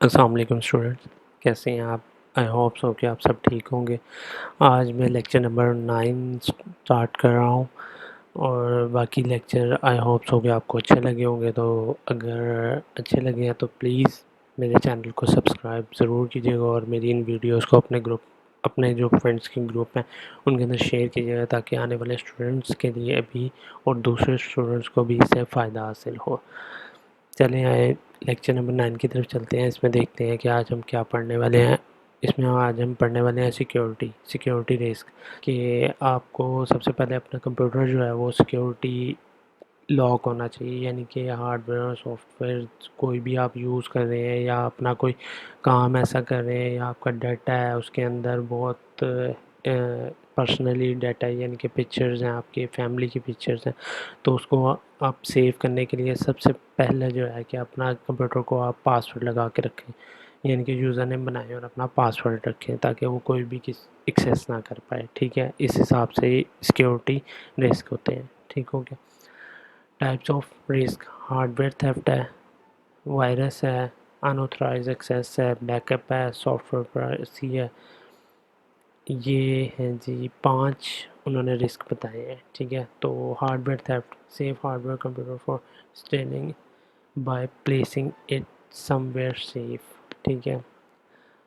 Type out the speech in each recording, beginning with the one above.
السلام علیکم اسٹوڈنٹس، کیسے ہیں آپ؟ آئی ہوپ سو کہ آپ سب ٹھیک ہوں گے۔ آج میں لیکچر نمبر 9 سٹارٹ کر رہا ہوں، اور باقی لیکچر آئی ہوپ سو کہ آپ کو اچھے لگے ہوں گے۔ تو اگر اچھے لگے ہیں تو پلیز میرے چینل کو سبسکرائب ضرور کیجیے گا، اور میری ان ویڈیوز کو اپنے جو فرینڈس کے گروپ ہیں ان کے اندر شیئر کیجیے گا، تاکہ آنے والے اسٹوڈنٹس کے لیے بھی اور دوسرے اسٹوڈنٹس کو بھی اس سے فائدہ حاصل ہو۔ چلیں آئے لیکچر نمبر 9 کی طرف چلتے ہیں۔ اس میں دیکھتے ہیں کہ آج ہم کیا پڑھنے والے ہیں۔ اس میں آج ہم پڑھنے والے ہیں سیکیورٹی رسک، کہ آپ کو سب سے پہلے اپنا کمپیوٹر جو ہے وہ سیکیورٹی لاک ہونا چاہیے، یعنی کہ ہارڈ ویئر اور سافٹ ویئر کوئی بھی آپ یوز کر رہے ہیں یا اپنا کوئی کام ایسا کر رہے ہیں، یا آپ کا ڈیٹا ہے اس کے اندر بہت پرسنلی ڈیٹا، یعنی کہ پکچرز ہیں، آپ کی فیملی کی پکچرز ہیں، تو اس کو آپ سیو کرنے کے لیے سب سے پہلے جو ہے کہ اپنا کمپیوٹر کو آپ پاسورڈ لگا کے رکھیں، یعنی کہ یوزر نیم بنائیں اور اپنا پاسورڈ رکھیں تاکہ وہ کوئی بھی ایکسیس نہ کر پائے، ٹھیک ہے۔ اس حساب سے سیکیورٹی رسک ہوتے ہیں، ٹھیک ہو گیا۔ Types of risk: hard where theft ہے، وائرس ہے، انآتھورائز ایکسیس ہے، بیک اپ ہے، سافٹ ویئر پرائیویسی ہے۔ یہ ہیں جی 5 انہوں نے رسک بتائے ہیں، ٹھیک ہے۔ تو hardware theft: safe hardware computer for stealing by placing it somewhere safe, ٹھیک ہے۔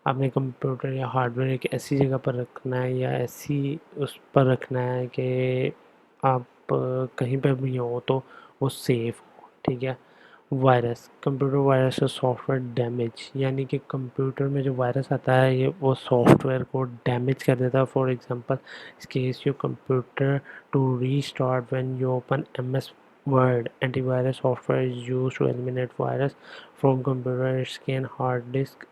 آپ نے کمپیوٹر یا ہارڈ ویئر ایک ایسی جگہ پر رکھنا ہے، یا ایسی اس پر رکھنا ہے کہ آپ کہیں پہ بھی ہو تو وہ سیف ہو، ٹھیک ہے۔ وائرس: کمپیوٹر وائرس اور سافٹ ویئر ڈیمیج، یعنی کہ کمپیوٹر میں جو وائرس آتا ہے وہ سافٹ ویئر کو ڈیمیج کر دیتا ہے۔ فار ایگزامپل اس case your computer to restart when you open M S word. Antivirus software is use to eliminate virus from computer scan hard disk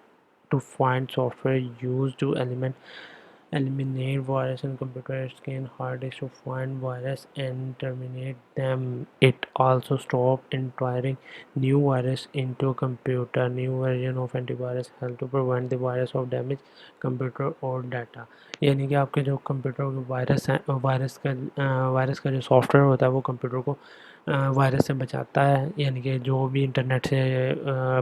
to find software used to eliminate virus and computer scan hard disk to find virus and terminate them. It also stop entering new virus into a computer. New version of antivirus help to prevent the virus of damage computer or data. یعنی کہ آپ کے جو computer virus ہیں، virus کا جو soft where ہوتا ہے وہ کمپیوٹر کو وائرس سے بچاتا ہے، یعنی کہ جو بھی انٹرنیٹ سے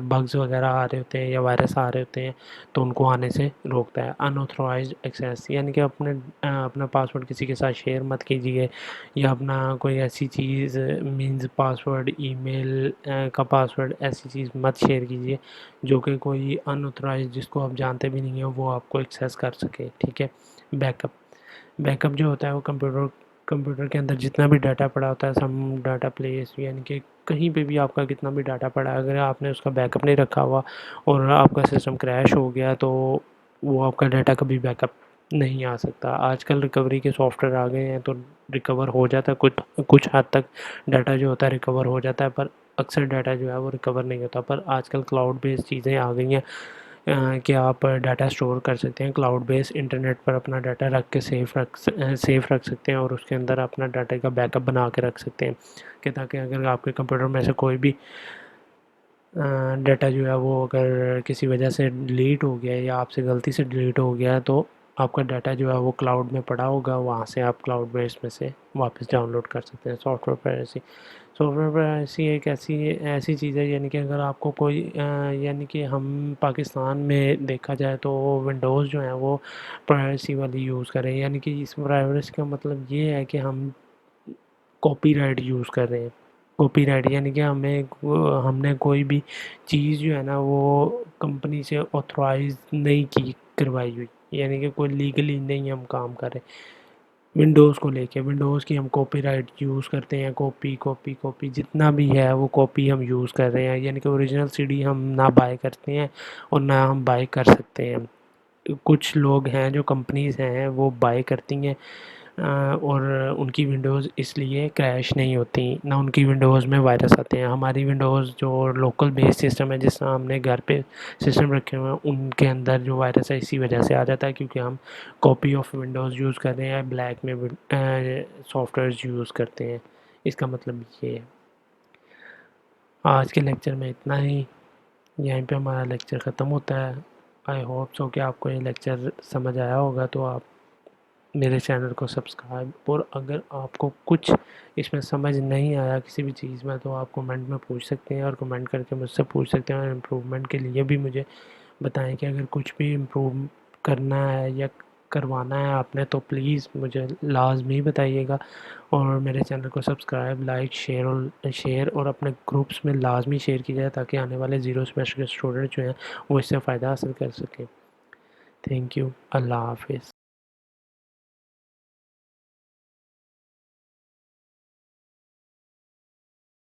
بگز وغیرہ آ رہے ہوتے ہیں یا وائرس آ رہے ہوتے ہیں تو ان کو آنے سے روکتا ہے۔ انآتھورائزڈ ایکسیس، یعنی کہ اپنا پاسورڈ کسی کے ساتھ شیئر مت کیجیے، یا اپنا کوئی ایسی چیز مینز پاسورڈ، ای میل کا پاسورڈ، ایسی چیز مت شیئر کیجیے جو کہ کوئی انآتھورائزڈ جس کو آپ جانتے بھی نہیں ہیں وہ آپ کو ایکسیس کر سکے، ٹھیک ہے۔ بیک اپ جو ہوتا ہے وہ کمپیوٹر کے اندر جتنا بھی ڈاٹا پڑا ہوتا ہے، سم ڈاٹا پلیس، یعنی کہ کہیں پہ بھی آپ کا کتنا بھی ڈاٹا پڑا ہے، اگر آپ نے اس کا بیک اپ نہیں رکھا ہوا اور آپ کا سسٹم کریش ہو گیا تو وہ آپ کا ڈاٹا کبھی بیک اپ نہیں آ سکتا۔ آج کل ریکوری کے سافٹ ویئر آ گئے ہیں تو ریکور ہو جاتا ہے، کچھ حد تک ڈاٹا جو ہوتا ہے ریکور ہو جاتا ہے، پر اکثر ڈاٹا جو ہے وہ ریکور نہیں ہوتا۔ پر آج کل کلاؤڈ بیس چیزیں آ گئی ہیں کہ آپ ڈاٹا سٹور کر سکتے ہیں کلاؤڈ بیس، انٹرنیٹ پر اپنا ڈاٹا رکھ کے سیف رکھ سکتے ہیں، اور اس کے اندر اپنا ڈاٹا کا بیک اپ بنا کے رکھ سکتے ہیں، کہ تاکہ اگر آپ کے کمپیوٹر میں سے کوئی بھی ڈاٹا جو ہے وہ اگر کسی وجہ سے ڈیلیٹ ہو گیا یا آپ سے غلطی سے ڈیلیٹ ہو گیا تو آپ کا ڈاٹا جو ہے وہ کلاؤڈ میں پڑا ہوگا، وہاں سے آپ کلاؤڈ بیس میں سے واپس ڈاؤن لوڈ کر سکتے ہیں۔ سافٹ ویئر پرائیویسی ایک ایسی چیز ہے، یعنی کہ اگر آپ کو کوئی یعنی کہ ہم پاکستان میں دیکھا جائے تو ونڈوز جو ہیں وہ پرائیویسی والی یوز کریں، یعنی کہ اس پرائیویسی کا مطلب یہ ہے کہ ہم کاپی رائٹ یوز کر رہے ہیں۔ کاپی رائٹ یعنی کہ ہم نے کوئی بھی چیز جو ہے نا وہ کمپنی سے آتھورائز نہیں کروائی ہوئی، یعنی کہ کوئی لیگلی نہیں ہم کام کر رہے۔ ونڈوز کو لے کے ونڈوز کی ہم کاپی رائٹ یوز کرتے ہیں، کاپی جتنا بھی ہے وہ کاپی ہم یوز کر رہے ہیں، یعنی کہ اوریجنل سی ڈی ہم نہ بائی کرتے ہیں اور نہ ہم بائی کر سکتے ہیں۔ کچھ لوگ ہیں جو کمپنیز ہیں وہ بائی کرتی ہیں اور ان کی ونڈوز اس لیے کریش نہیں ہوتی، نہ ان کی ونڈوز میں وائرس آتے ہیں۔ ہماری ونڈوز جو لوکل بیس سسٹم ہے، جس طرح ہم نے گھر پہ سسٹم رکھے ہوئے ہیں، ان کے اندر جو وائرس ہے اسی وجہ سے آ جاتا ہے، کیونکہ ہم کاپی آف ونڈوز یوز کر رہے ہیں، بلیک میں سافٹ ویئرز یوز کرتے ہیں۔ اس کا مطلب یہ ہے۔ آج کے لیکچر میں اتنا ہی، یہیں پہ ہمارا لیکچر ختم ہوتا ہے۔ آئی ہوپ سو کہ آپ کو یہ لیکچر سمجھ آیا ہوگا، تو آپ میرے چینل کو سبسکرائب، اور اگر آپ کو کچھ اس میں سمجھ نہیں آیا کسی بھی چیز میں تو آپ کمنٹ میں پوچھ سکتے ہیں، اور کمنٹ کر کے مجھ سے پوچھ سکتے ہیں، اور امپرومنٹ کے لیے بھی مجھے بتائیں کہ اگر کچھ بھی امپروو کرنا ہے یا کروانا ہے آپ نے تو پلیز مجھے لازمی بتائیے گا، اور میرے چینل کو سبسکرائب، لائک، شیئر اور اپنے گروپس میں لازمی شیئر کی جائے تاکہ آنے والے زیرو سیمیسٹر کے اسٹوڈنٹ جو ہیں وہ اس سے فائدہ حاصل کر سکیں۔ تھینک یو، اللہ حافظ۔